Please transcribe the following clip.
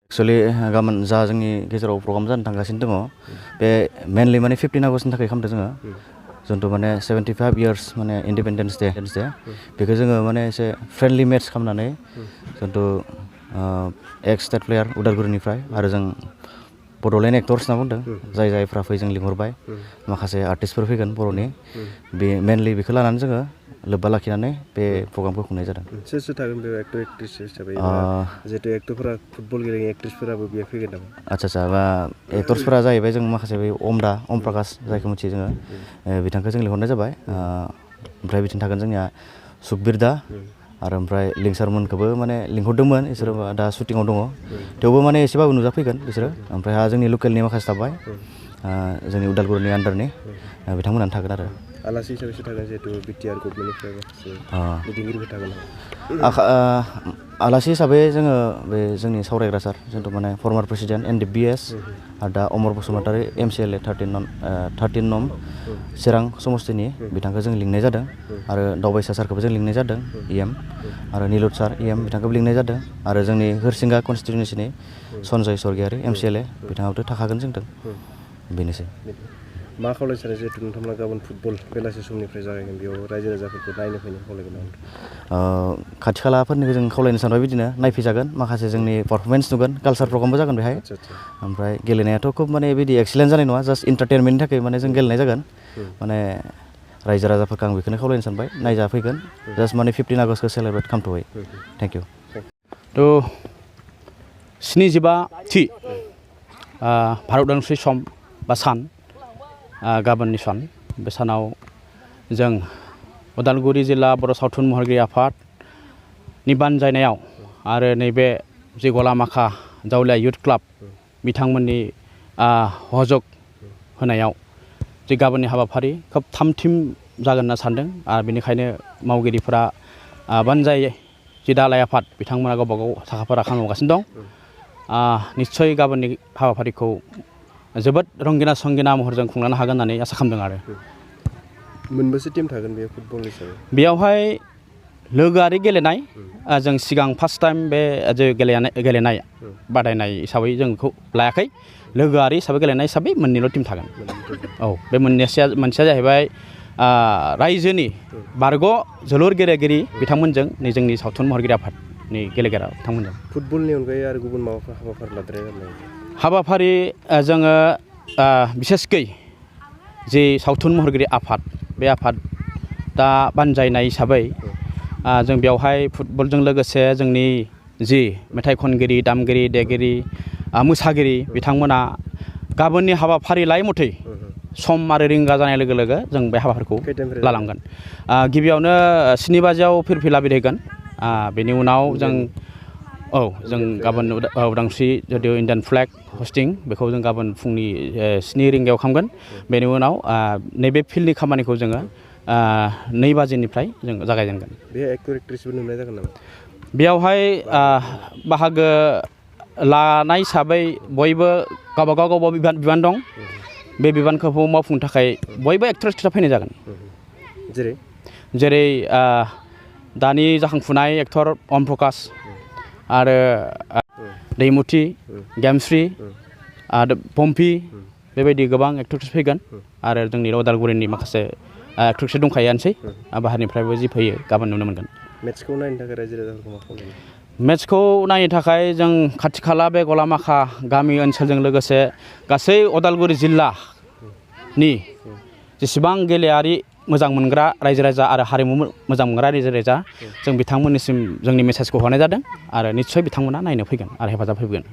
Actually गाबोन जा जोंनि गेजेराव प्रग्राम जानो थांगासिनो दङ बे मेनलि माने 15 आगस्टनि थाखाय खालामदों जोङो जोंथ' माने 75 इयार्स माने इन्डिपेन्डेन्स डे बेखौ जोङो माने एसे फ्रेन्डलि मेट्स खालामनानै जोंथ' एक्स स्टेट प्लेयार उदालगुरिनिफ्राय आरो जों बड'लेण्ड एक्टर्स होनना बुंदों जायफ्रा फै जों लिंहरबाय माखासे आर्टिस्टफोर फैगोन बर'नि बे मेनलि बेखौ लानानै जोङो लोब्बा लाखिनानै बे प्रग्रामखौ खुंनाय जादों। सोर सोर थागोन बे एक्टर एक्ट्रिस हिसाबै जिहेतु एक्टरफोरा फुटबल गेलेनाय एक्ट्रिसफोराबो बेयाव फैगोन नामा? आच्छा बा एक्टर्सफोरा जाहैबाय जों माखासे बै अम प्रकाश जायखौ मिथियो जोङो बिथांखौ जों लिंहरनाय जाबाय ओमफ्राय बिथिं थागोन जोंनिया सुखबिर दा आरो ओमफ्राय लिंसारमोनखौबो माने लिंहरदोंमोन बिसोरो दा शुटिंआव दङ थेवबो माने एसेबाबो नुजाफैगोन बिसोरो ओमफ्राय जोंनि लकेलनि माखासे थाबाय जोंनि उदालगुरिनि आन्डारनि बिथांमोनानो थागोन आरो आलासि हिसाबै थागोन जिहेतु बिटिआर गभर्नमेन्टनिफ्राय माखासे दैदेनगिरिफोर थागोन आलासि हिसाबै जोङो बे जोंनि सावरायग्रा सार जोंथ' माने फर्मार प्रेसिडेन्ट NDBS आरो दा अमर बसुमतारी MCLA 13 नं चिरां समस्तिनि बिथांखौ जों लिंनाय जादों आरो दावबायसा सारखौबो जों लिंनाय जादों EM आरो निलुत सार EM बिथांखौबो लिंनाय जादों आरो जोंनि हरसिंगा कनस्टिटुएन्सिनि सन्जय स्वर्गियारि MCLA बिथाङाबोथ' थाखागोन जोंजों बेनोसै। मा खावलायसारो जिहेतु नोंथांमोना गाबोन फुटबल बेलासि समनिफ्राय जागायगोन बेयाव रायजो राजाफोरखौ नायनो फैनो खावलायगोन खाथि खालाफोरनिखौ जों खावलायनो सानबाय बिदिनो नायफैजागोन माखासे जोंनि पारफरमेन्स नुगोन कालचार प्रग्रामबो जागोन बेहाय ओमफ्राय गेलेनायाथ' खोब माने बिदि एक्सिलेन्ट जानाय नङा जास्ट इन्टारटेनमेन्टनि थाखाय माने जों गेलेनाय जागोन माने रायजो राजाफोरखौ आं बेखौनो खावलायनो सानबाय नायजाफैगोन जास्ट माने 15 आगस्टखौ सेलेब्रेट खालामथ'बाय थेंक इउ। थ' 75थि भारत उदांस्रि सम बा सान गाबोननि सान बे सानाव जों उदालगुरि जिल्ला बर' सावथुन महरगिरि आफादनि बानजायनायाव आरो नैबे जे गलामाखा जावलिया युथ क्लाब बिथांमोननि सहयोग होनायाव जे गाबोननि हाबाफारि खोब थामथिम जागोन होनना सानदों आरो बेनिखायनो मावगिरिफोरा बानजाय जि दालाय आफाद बिथांमोना गावबा गाव साखाफारा खालामगासिनो दं निस्सय गाबोननि हाबाफारिखौ जोबोद रंगिना संगिना महरजों खुंलांनो हागोन होननानै आसा खालामदों आरो मोनबेसे टिम थागोन बे फुटबल हिसाबै बेयावहाय लोगोआरि गेलेनाय जों सिगां फार्स्ट टाइम बे जे गेलेनाय बादायनाय हिसाबै जों बेखौ लायाखै लोगोआरि हिसाबै गेलेनाय हिसाबै मोननैल' टिम थागोन औ बे मोनसेया जाहैबाय रायजोनि बारग' जोलुर गेलेगिरि बिथांमोनजों नै जोंनि सावथुन महरगिरि आफादनि गेलेगिरि बिथांमोनजों फुटबलनि अनगायै आरो गुबुन माबाफोर हाबाफारि लादेरनाय जादों हाबाफारि जोङो बिसेसकै जे सावथुन महरगिरि आफाद बे आफाद दा बानजायनाय हिसाबै जों बेवहाय फुटबलजों लोगोसे जोंनि जि मेथाइ खनगिरि दामगिरि देगिरि मोसागिरि बिथांमोना गाबोननि हाबाफारिलाय मथै सम आरो रिंगा जानाय लोगो लोगो जों बे हाबाफारिखौ लालांगोन गिबियावनो 7 बाजियाव फिरफिला बिरहैगोन बेनि उनाव जों गाबोन उदांस्रि जुदि इण्डियान फ्लेग हस्टिं बेखौ जों गाबोन फुंनि 7 रिंगायाव खालामगोन बेनि उनाव नैबे फिल्डनि खामानिखौ जोङो 2 बाजिनिफ्राय जों जागायजेनगोन। बे एक्टर एक्ट्रिसबो नुनाय जागोन नामा? बेयावहाय बाहागो लानाय हिसाबै बयबो गावबा बिबान दं बे बिबानखौ मावफुंनो थाखाय बयबो एक्टर एक्ट्रिसआ फैनाय जागोन जेरै दानि जाखांफुनाय एक्टर अम प्रकाश आरो दैमुथि गेमस्रि आरो पम्पि बेबायदि गोबां एक्टर्स फैगोन आरो जोंनि उदालगुरिनि माखासे एक्टर्स दंखायोआनोसै बाहेरनिफ्रायबो जि फैयो गाबोन नुनो मोनगोन। मेट्सखौ नायनो थाखाय रायजो राजाफोरखौ मा खालामो? मेट्सखौ नायनो थाखाय जों खाथि खाला बे गलामाखा गामि ओनसोलजों लोगोसे गासै उदालगुरि जिल्लानि जेसेबां गेलेयारि मोजां मोनग्रा रायजो राजा आरो हारिमु मोजां मोनग्रा रायजो राजा जों बिथांमोननिसिम जोंनि मेसेजखौ हरनाय जादों आरो निस्सय बिथांमोना नायनो फैगोन आरो हेफाजाब होगोन।